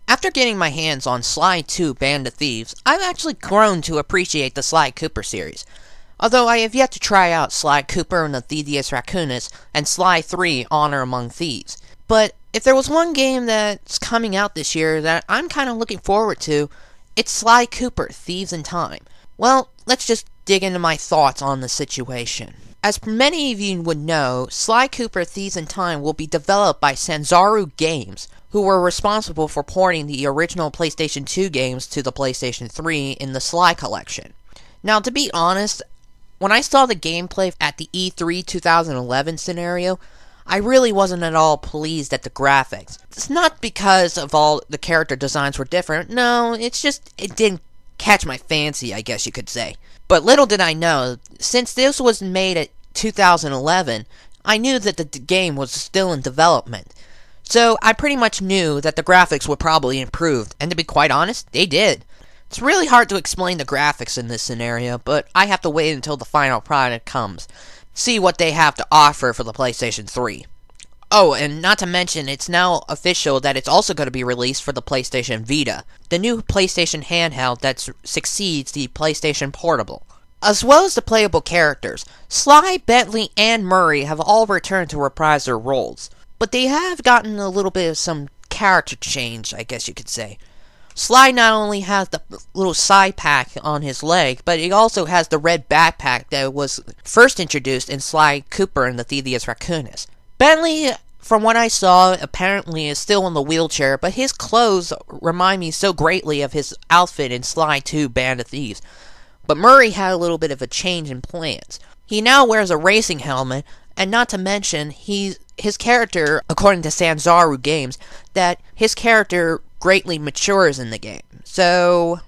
After getting my hands on Sly 2 Band of Thieves, I've actually grown to appreciate the Sly Cooper series. Although I have yet to try out Sly Cooper and the Thieves Raccoonus and Sly 3 Honor Among Thieves. But if there was one game that's coming out this year that I'm kind of looking forward to, it's Sly Cooper Thieves in Time. Well, let's just dig into my thoughts on the situation. As many of you would know, Sly Cooper Thieves in Time will be developed by Sanzaru Games, who were responsible for porting the original PlayStation 2 games to the PlayStation 3 in the Sly collection. Now, to be honest, when I saw the gameplay at the E3 2011 scenario, I really wasn't at all pleased at the graphics. It's not because of all the character designs were different, no, it's just it didn't catch my fancy, I guess you could say. But little did I know, since this was made at 2011, I knew that the game was still in development. So I pretty much knew that the graphics would probably improve, and to be quite honest, they did. It's really hard to explain the graphics in this scenario, but I have to wait until the final product comes. See what they have to offer for the PlayStation 3. Oh, and not to mention, it's now official that it's also going to be released for the PlayStation Vita, the new PlayStation handheld that succeeds the PlayStation Portable. As well as the playable characters, Sly, Bentley, and Murray have all returned to reprise their roles, but they have gotten a little bit of some character change, I guess you could say. Sly not only has the little side pack on his leg, but he also has the red backpack that was first introduced in Sly Cooper and the Thieves Raccoonus. Bentley, from what I saw, apparently is still in the wheelchair, but his clothes remind me so greatly of his outfit in Sly 2 Band of Thieves. But Murray had a little bit of a change in plans. He now wears a racing helmet, and not to mention, his character, according to Sanzaru Games, that his character greatly matures in the game. So,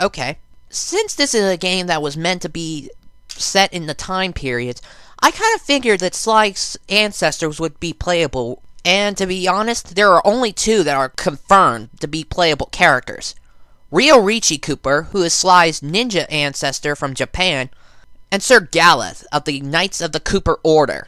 okay. Since this is a game that was meant to be set in the time periods, I kind of figured that Sly's ancestors would be playable, and to be honest, there are only two that are confirmed to be playable characters. Ryoichi Cooper, who is Sly's ninja ancestor from Japan, and Sir Galeth of the Knights of the Cooper Order.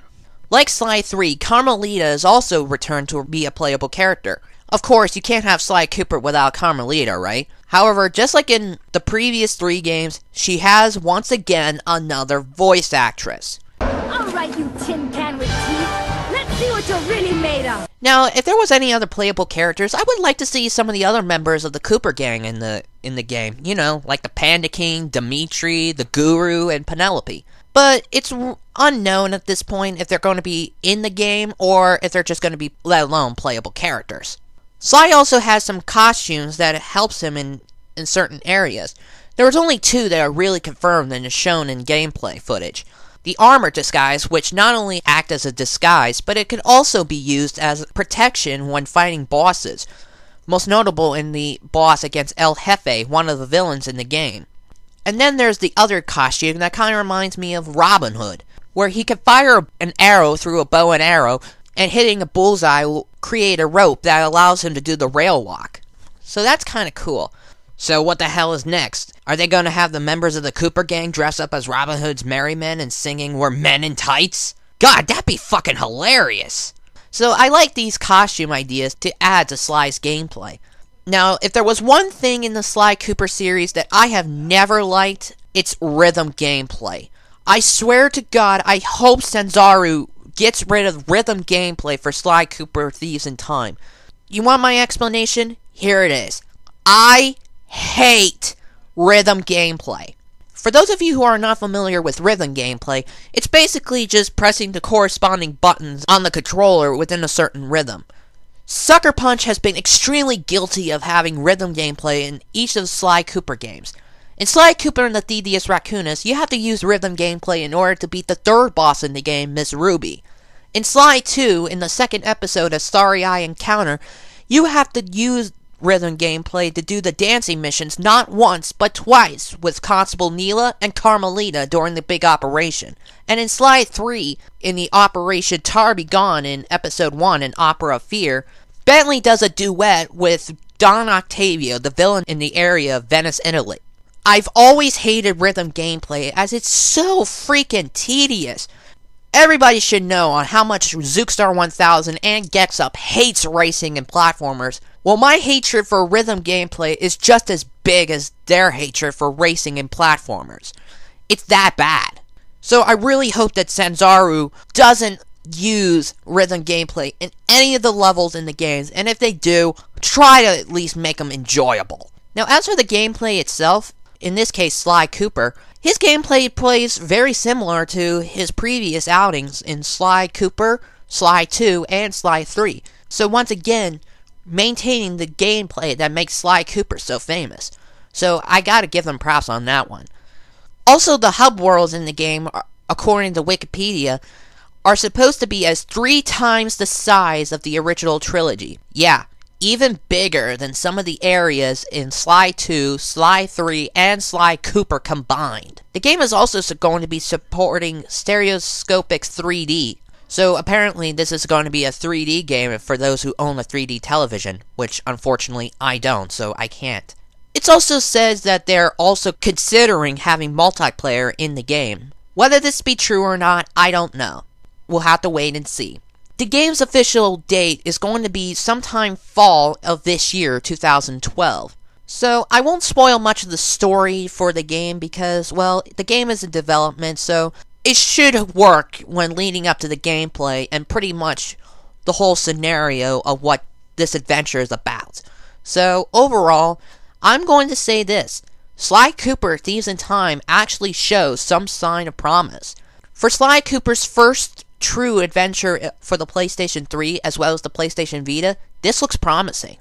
Like Sly 3, Carmelita is also returned to be a playable character. Of course, you can't have Sly Cooper without Carmelita, right? However, just like in the previous 3 games, she has once again another voice actress. Alright, you tin can with teeth. Let's see what you're really made of. Now, if there was any other playable characters, I would like to see some of the other members of the Cooper gang in the game. You know, like the Panda King, Dimitri, the Guru, and Penelope. But it's unknown at this point if they're going to be in the game or if they're just going to be, let alone, playable characters. Sly also has some costumes that helps him in certain areas. There was only 2 that are really confirmed and is shown in gameplay footage. The armor disguise, which not only act as a disguise, but it could also be used as protection when fighting bosses. Most notable in the boss against El Jefe, one of the villains in the game. And then there's the other costume that kind of reminds me of Robin Hood, where he can fire an arrow through a bow and arrow, and hitting a bullseye will create a rope that allows him to do the rail walk. So that's kind of cool. So what the hell is next? Are they going to have the members of the Cooper gang dress up as Robin Hood's merry men and singing "We're Men in Tights"? God, that'd be fucking hilarious! So I like these costume ideas to add to Sly's gameplay. Now, if there was one thing in the Sly Cooper series that I have never liked, it's rhythm gameplay. I swear to God, I hope Sanzaru gets rid of rhythm gameplay for Sly Cooper Thieves in Time. You want my explanation? Here it is. I hate rhythm gameplay. For those of you who are not familiar with rhythm gameplay, it's basically just pressing the corresponding buttons on the controller within a certain rhythm. Sucker Punch has been extremely guilty of having rhythm gameplay in each of the Sly Cooper games. In Sly Cooper and the Thieves Raccoonus, you have to use rhythm gameplay in order to beat the 3rd boss in the game, Miss Ruby. In Sly 2, in the 2nd episode of Starry Eye Encounter, you have to use rhythm gameplay to do the dancing missions not once, but twice, with Constable Neela and Carmelita during the big operation. And in Sly 3, in the Operation Tar Be Gone in Episode 1 in Opera of Fear, Bentley does a duet with Don Octavio, the villain in the area of Venice, Italy. I've always hated rhythm gameplay as it's so freaking tedious. Everybody should know on how much Zookstar 1000 and Gexup hates racing and platformers. Well, my hatred for rhythm gameplay is just as big as their hatred for racing and platformers. It's that bad. So I really hope that Sanzaru doesn't use rhythm gameplay in any of the levels in the games, and if they do, try to at least make them enjoyable. Now, as for the gameplay itself, in this case Sly Cooper, his gameplay plays very similar to his previous outings in Sly Cooper, Sly 2, and Sly 3. So once again, maintaining the gameplay that makes Sly Cooper so famous. So I gotta give them props on that one. Also, the hub worlds in the game, according to Wikipedia, are supposed to be as 3 times the size of the original trilogy. Yeah, even bigger than some of the areas in Sly 2, Sly 3, and Sly Cooper combined. The game is also going to be supporting stereoscopic 3D. So apparently this is going to be a 3D game for those who own a 3D television, which unfortunately I don't, so I can't. It also says that they're also considering having multiplayer in the game. Whether this be true or not, I don't know. We'll have to wait and see. The game's official date is going to be sometime fall of this year, 2012. So I won't spoil much of the story for the game because, well, the game is in development, so it should work when leading up to the gameplay and pretty much the whole scenario of what this adventure is about. So overall, I'm going to say this. Sly Cooper Thieves in Time actually shows some sign of promise. For Sly Cooper's first true adventure for the PlayStation 3 as well as the PlayStation Vita, this looks promising.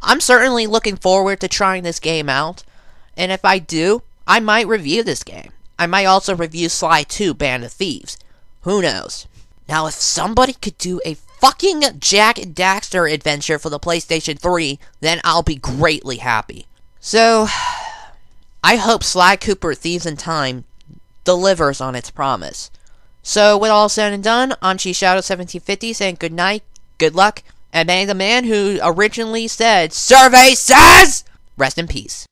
I'm certainly looking forward to trying this game out, and if I do, I might review this game. I might also review Sly 2 Band of Thieves. Who knows? Now, if somebody could do a fucking Jak and Daxter adventure for the PlayStation 3, then I'll be greatly happy. So, I hope Sly Cooper Thieves in Time delivers on its promise. So, with all said and done, I'm Shadow1750 saying good night, good luck, and may the man who originally said, "Survey says," rest in peace.